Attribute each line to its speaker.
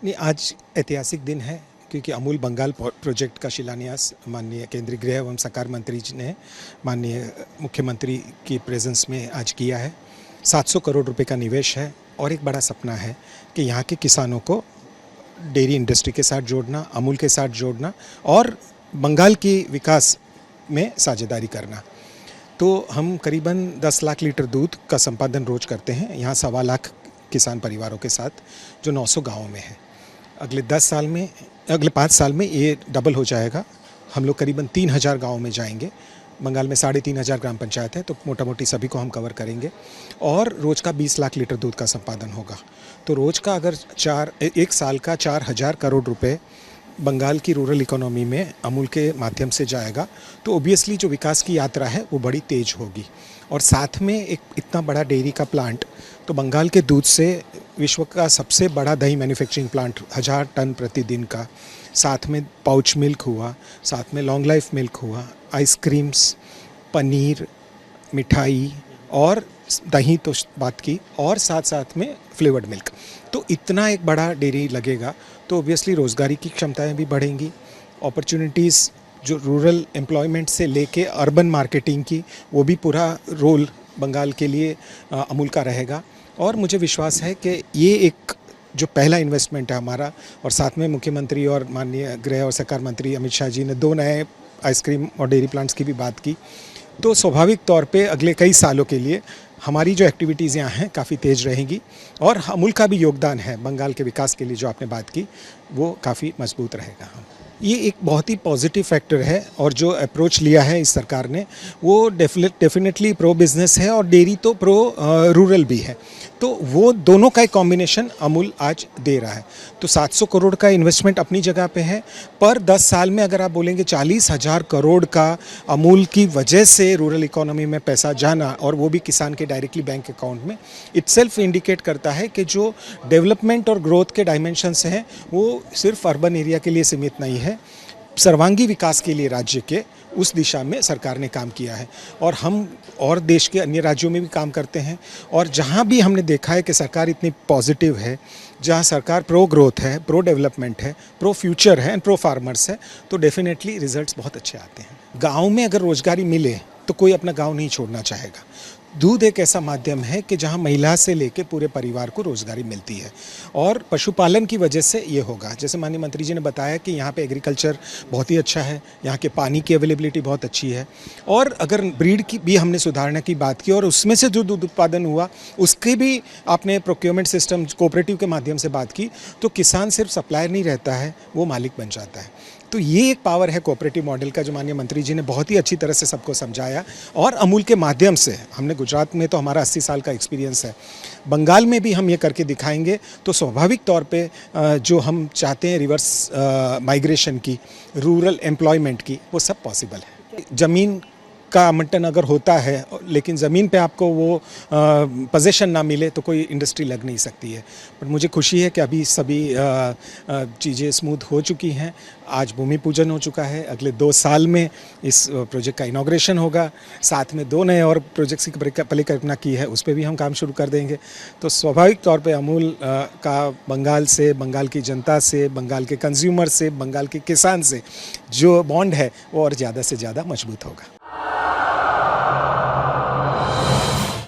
Speaker 1: नहीं, आज ऐतिहासिक दिन है क्योंकि अमूल बंगाल प्रोजेक्ट का शिलान्यास माननीय केंद्रीय गृह एवं सरकार मंत्री जी ने माननीय मुख्यमंत्री की प्रेजेंस में आज किया है। 700 करोड़ रुपए का निवेश है और एक बड़ा सपना है कि यहाँ के किसानों को डेयरी इंडस्ट्री के साथ जोड़ना, अमूल के साथ जोड़ना और बंगाल की विकास में साझेदारी करना। तो हम करीबन 10 लाख लीटर दूध का संपादन रोज करते हैं यहाँ 1.25 लाख किसान परिवारों के साथ, जो 900 गाँवों में है। अगले 5 साल में ये डबल हो जाएगा। हम लोग करीबन 3000 गाँव में जाएंगे। बंगाल में 3500 ग्राम पंचायत है, तो मोटा मोटी सभी को हम कवर करेंगे और रोज़ का 20 लाख लीटर दूध का संपादन होगा। तो रोज़ का अगर एक साल का 4000 करोड़ रुपए बंगाल की रूरल इकोनॉमी में अमूल के माध्यम से जाएगा, तो ओबियसली जो विकास की यात्रा है वो बड़ी तेज होगी। और साथ में एक इतना बड़ा डेयरी का प्लांट, तो बंगाल के दूध से विश्व का सबसे बड़ा दही मैन्युफैक्चरिंग प्लांट 1000 टन प्रतिदिन का, साथ में पाउच मिल्क हुआ, साथ में लॉन्ग लाइफ मिल्क हुआ, आइसक्रीम्स, पनीर, मिठाई और दही तो बात की, और साथ साथ में फ्लेवर्ड मिल्क। तो इतना एक बड़ा डेयरी लगेगा तो ऑब्वियसली रोज़गारी की क्षमताएं भी बढ़ेंगी। अपॉर्चुनिटीज़ जो रूरल एम्प्लॉयमेंट से लेके अर्बन मार्केटिंग की, वो भी पूरा रोल बंगाल के लिए अमूल का रहेगा। और मुझे विश्वास है कि ये एक जो पहला इन्वेस्टमेंट है हमारा, और साथ में मुख्यमंत्री और माननीय गृह और सरकार मंत्री अमित शाह जी ने 2 नए आइसक्रीम और डेयरी प्लांट्स की भी बात की, तो स्वाभाविक तौर पे अगले कई सालों के लिए हमारी जो एक्टिविटीज़ यहाँ हैं काफ़ी तेज़ रहेंगी। और अमूल का भी योगदान है बंगाल के विकास के लिए, जो आपने बात की, वो काफ़ी मजबूत रहेगा। ये एक बहुत ही पॉजिटिव फैक्टर है और जो अप्रोच लिया है इस सरकार ने वो डेफिनेटली प्रो बिज़नेस है और डेयरी तो प्रो रूरल भी है। तो वो दोनों का एक कॉम्बिनेशन अमूल आज दे रहा है। तो 700 करोड़ का इन्वेस्टमेंट अपनी जगह पे है, पर 10 साल में अगर आप बोलेंगे 40,000 करोड़ का अमूल की वजह से रूरल इकोनॉमी में पैसा जाना, और वो भी किसान के डायरेक्टली बैंक अकाउंट में, इटसेल्फ इंडिकेट करता है कि जो डेवलपमेंट और ग्रोथ के डायमेंशंस हैं वो सिर्फ अर्बन एरिया के लिए सीमित नहीं है, सर्वांगी विकास के लिए राज्य के उस दिशा में सरकार ने काम किया है। और हम और देश के अन्य राज्यों में भी काम करते हैं, और जहाँ भी हमने देखा है कि सरकार इतनी पॉजिटिव है, जहाँ सरकार प्रो ग्रोथ है, प्रो डेवलपमेंट है, प्रो फ्यूचर है एंड प्रो फार्मर्स है, तो डेफिनेटली रिजल्ट्स बहुत अच्छे आते हैं। गाँव में अगर रोजगारी मिले तो कोई अपना गाँव नहीं छोड़ना चाहेगा। दूध एक ऐसा माध्यम है कि जहां महिला से लेकर पूरे परिवार को रोजगारी मिलती है, और पशुपालन की वजह से ये होगा। जैसे माननीय मंत्री जी ने बताया कि यहाँ पे एग्रीकल्चर बहुत ही अच्छा है, यहाँ के पानी की अवेलेबिलिटी बहुत अच्छी है, और अगर ब्रीड की भी हमने सुधारने की बात की और उसमें से जो दूध उत्पादन हुआ उसके भी आपने प्रोक्योरमेंट सिस्टम कोऑपरेटिव के माध्यम से बात की, तो किसान सिर्फ सप्लायर नहीं रहता है, वो मालिक बन जाता है। तो ये एक पावर है कोऑपरेटिव मॉडल का, जो माननीय मंत्री जी ने बहुत ही अच्छी तरह से सबको समझाया। और अमूल के माध्यम से हमने, गुजरात में तो हमारा 80 साल का एक्सपीरियंस है, बंगाल में भी हम ये करके दिखाएंगे, तो स्वाभाविक तौर पे जो हम चाहते हैं रिवर्स माइग्रेशन की, रूरल एम्प्लॉयमेंट की, वो सब पॉसिबल है। ज़मीन का आवंटन अगर होता है लेकिन ज़मीन पे आपको वो पोजीशन ना मिले तो कोई इंडस्ट्री लग नहीं सकती है। पर मुझे खुशी है कि अभी सभी चीज़ें स्मूथ हो चुकी हैं। आज भूमि पूजन हो चुका है, अगले 2 साल में इस प्रोजेक्ट का इनॉग्रेशन होगा, साथ में 2 नए और प्रोजेक्ट्स की परिकल्पना की है, उस पर भी हम काम शुरू कर देंगे। तो स्वाभाविक तौर पे अमूल का बंगाल से, बंगाल की जनता से, बंगाल के कंज्यूमर से, बंगाल के किसान से जो बॉन्ड है वो और ज़्यादा से ज़्यादा मजबूत होगा।